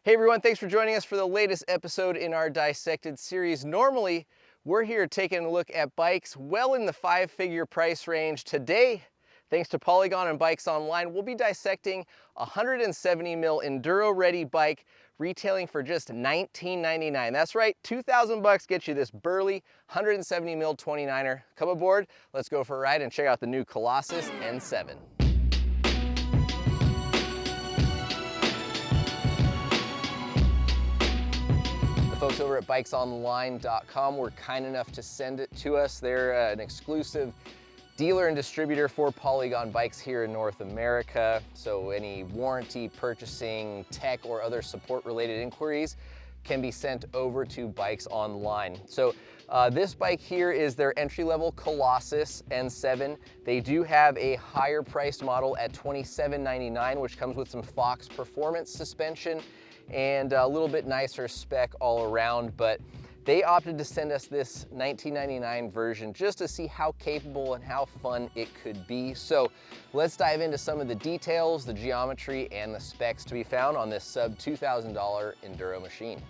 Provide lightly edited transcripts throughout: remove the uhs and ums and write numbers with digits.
Hey everyone, thanks for joining us for the latest episode in our Dissected series. Normally, we're here taking a look at bikes well in the 5-figure price range. Today, thanks to Polygon and Bikes Online, we'll be dissecting a 170mm enduro-ready bike retailing for just $19.99. That's right, 2,000 bucks gets you this burly 170mm 29er. Come aboard, let's go for a ride and check out the new Collosus N7. Folks over at bikesonline.com were kind enough to send it to us. They're an exclusive dealer and distributor for Polygon bikes here in North America. So any warranty, purchasing, tech, or other support related inquiries can be sent over to Bikes Online. So this bike here is their entry-level Collosus N7. They do have a higher priced model at $27.99, which comes with some Fox performance suspension and a little bit nicer spec all around, but they opted to send us this $19.99 version just to see how capable and how fun it could be. So let's dive into some of the details, the geometry, and the specs to be found on this sub $2,000 enduro machine.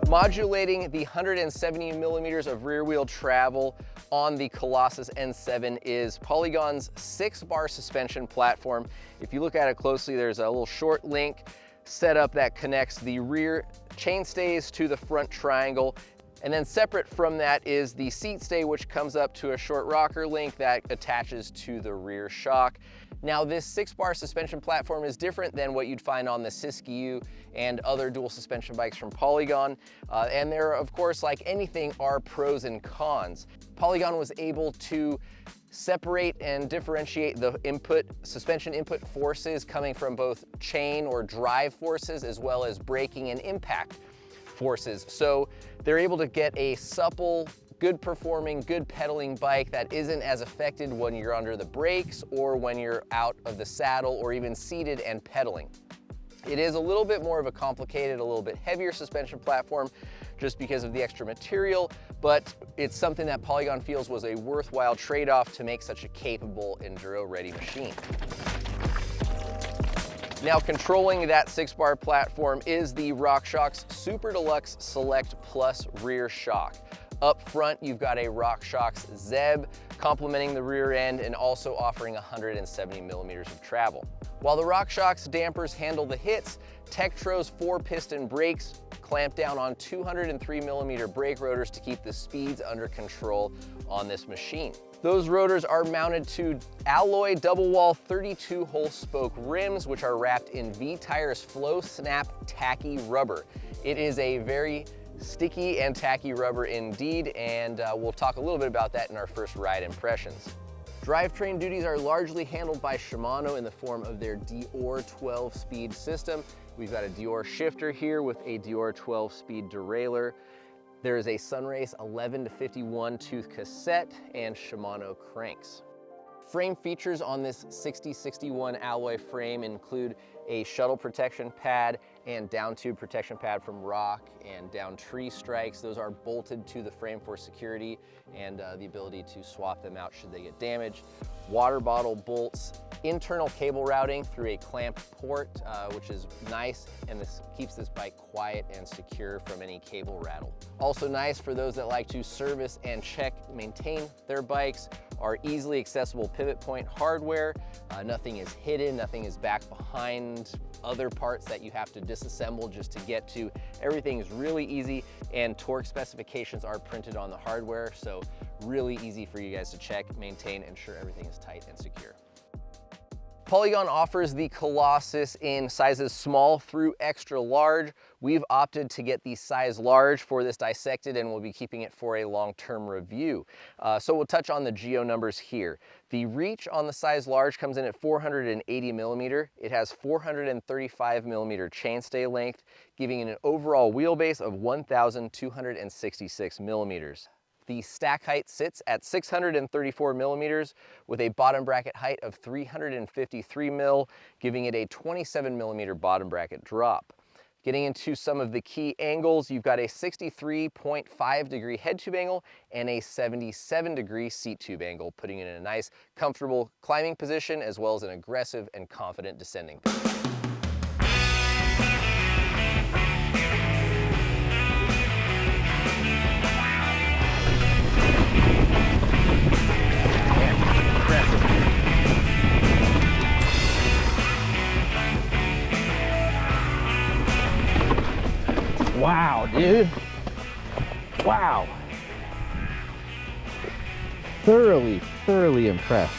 Modulating the 170mm of rear wheel travel on the Collosus N7 is Polygon's 6-bar suspension platform. If you look at it closely, there's a little short link setup that connects the rear chainstays to the front triangle. And then separate from that is the seat stay, which comes up to a short rocker link that attaches to the rear shock. Now this 6-bar suspension platform is different than what you'd find on the Siskiyou and other dual suspension bikes from Polygon. And there, of course, like anything, are pros and cons. Polygon was able to separate and differentiate the suspension input forces coming from both chain or drive forces as well as braking and impact forces. So they're able to get a supple, good performing, good pedaling bike that isn't as affected when you're under the brakes or when you're out of the saddle or even seated and pedaling. It is a little bit more of a complicated, a little bit heavier suspension platform just because of the extra material, but it's something that Polygon feels was a worthwhile trade-off to make such a capable enduro-ready machine. Now controlling that 6-bar platform is the RockShox Super Deluxe Select Plus rear shock. Up front, you've got a RockShox Zeb complementing the rear end and also offering 170mm of travel. While the RockShox dampers handle the hits, Tektro's 4-piston brakes clamp down on 203mm brake rotors to keep the speeds under control on this machine. Those rotors are mounted to alloy double-wall 32-hole spoke rims, which are wrapped in V-Tire's Flow Snap tacky rubber. It is a very sticky and tacky rubber indeed, and we'll talk a little bit about that in our first ride impressions. Drivetrain duties are largely handled by Shimano in the form of their Dior 12-speed system. We've got a Dior shifter here with a Dior 12-speed derailleur. There is a Sunrace 11-51 tooth cassette and Shimano cranks. Frame features on this 6061 alloy frame include a shuttle protection pad and down tube protection pad from Rock and down tree strikes. Those are bolted to the frame for security and the ability to swap them out should they get damaged. Water bottle bolts, internal cable routing through a clamped port, which is nice, and this keeps this bike quiet and secure from any cable rattle. Also nice for those that like to service and maintain their bikes are easily accessible pivot point hardware. Nothing is hidden, nothing is back behind other parts that you have to disassemble just to get to. Everything is really easy, and torque specifications are printed on the hardware, so really easy for you guys to check, maintain, ensure everything is tight and secure. Polygon offers the Collosus in sizes small through extra large. We've opted to get the size large for this Dissected, and we'll be keeping it for a long-term review. So we'll touch on the geo numbers here. The reach on the size large comes in at 480mm. It has 435mm chainstay length, giving it an overall wheelbase of 1,266mm. The stack height sits at 634mm with a bottom bracket height of 353mm, giving it a 27mm bottom bracket drop. Getting into some of the key angles, you've got a 63.5 degree head tube angle and a 77 degree seat tube angle, putting it in a nice, comfortable climbing position as well as an aggressive and confident descending position. Wow, dude. Wow. Thoroughly impressed.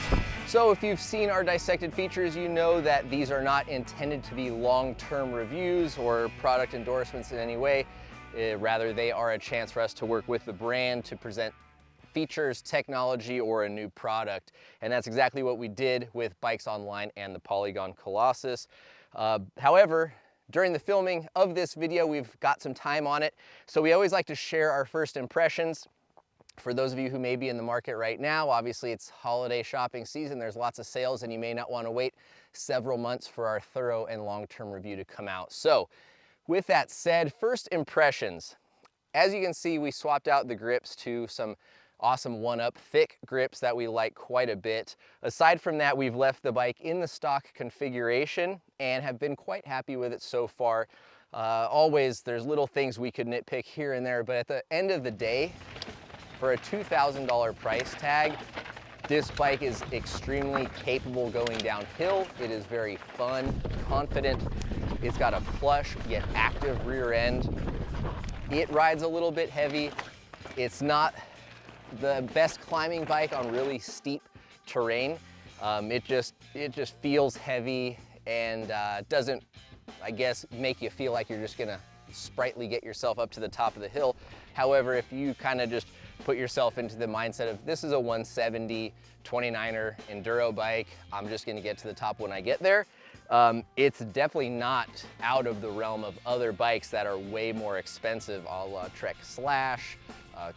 So if you've seen our Dissected Features, you know that these are not intended to be long-term reviews or product endorsements in any way. Rather, they are a chance for us to work with the brand to present features, technology, or a new product. And that's exactly what we did with Bikes Online and the Polygon Collosus. However, during the filming of this video, we've got some time on it, so we always like to share our first impressions. For those of you who may be in the market right now, obviously it's holiday shopping season, there's lots of sales, and you may not want to wait several months for our thorough and long-term review to come out. So with that said, first impressions. As you can see, we swapped out the grips to some awesome 1-up thick grips that we like quite a bit. Aside from that, we've left the bike in the stock configuration and have been quite happy with it so far. Always, there's little things we could nitpick here and there, but at the end of the day, for a $2,000 price tag, this bike is extremely capable going downhill. It is very fun, confident. It's got a plush yet active rear end. It rides a little bit heavy. It's not the best climbing bike on really steep terrain. It just feels heavy and doesn't, I guess, make you feel like you're just gonna sprightly get yourself up to the top of the hill. However, if you kind of just put yourself into the mindset of this is a 170 29er enduro bike, I'm just gonna get to the top when I get there, it's definitely not out of the realm of other bikes that are way more expensive, a la Trek Slash,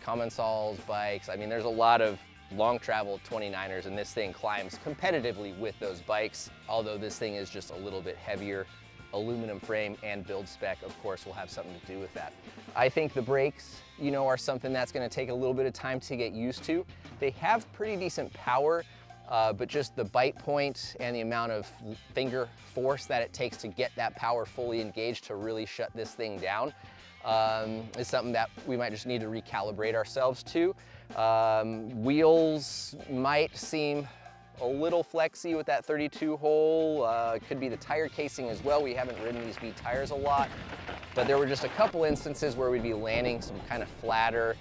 Commensal's bikes. I mean, there's a lot of long travel 29ers, and this thing climbs competitively with those bikes, although this thing is just a little bit heavier. Aluminum frame and build spec, of course, will have something to do with that. I think the brakes, you know, are something that's gonna take a little bit of time to get used to. They have pretty decent power, but just the bite point and the amount of finger force that it takes to get that power fully engaged to really shut this thing down is something that we might just need to recalibrate ourselves to. Wheels might seem a little flexy with that 32 hole. Could be the tire casing as well. We haven't ridden these V tires a lot, but there were just a couple instances where we'd be landing some kind of flatter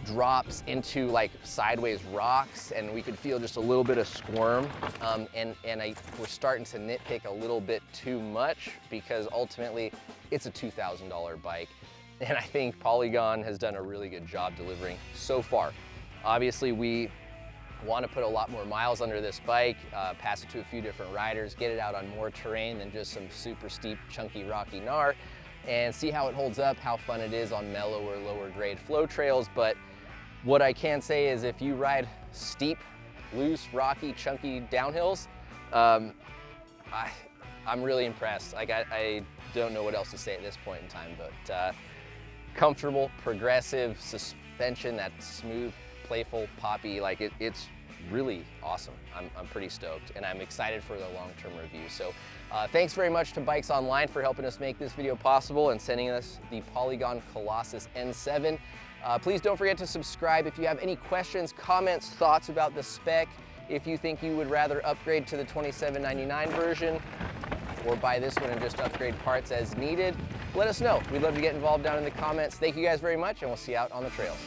drops into like sideways rocks, and we could feel just a little bit of squirm. We're starting to nitpick a little bit too much because ultimately it's a $2,000 bike. And I think Polygon has done a really good job delivering so far. Obviously, we want to put a lot more miles under this bike, pass it to a few different riders, get it out on more terrain than just some super steep, chunky, rocky gnar, and see how it holds up, how fun it is on mellow or lower grade flow trails. But what I can say is if you ride steep, loose, rocky, chunky downhills, I'm really impressed. Like I don't know what else to say at this point in time, but comfortable, progressive suspension, that smooth, playful, poppy, like it's really awesome. I'm pretty stoked, and I'm excited for the long-term review. So thanks very much to Bikes Online for helping us make this video possible and sending us the Polygon Collosus N7. Please don't forget to subscribe if you have any questions, comments, thoughts about the spec. If you think you would rather upgrade to the $27.99 version or buy this one and just upgrade parts as needed, let us know. We'd love to get involved down in the comments. Thank you guys very much, and we'll see you out on the trails.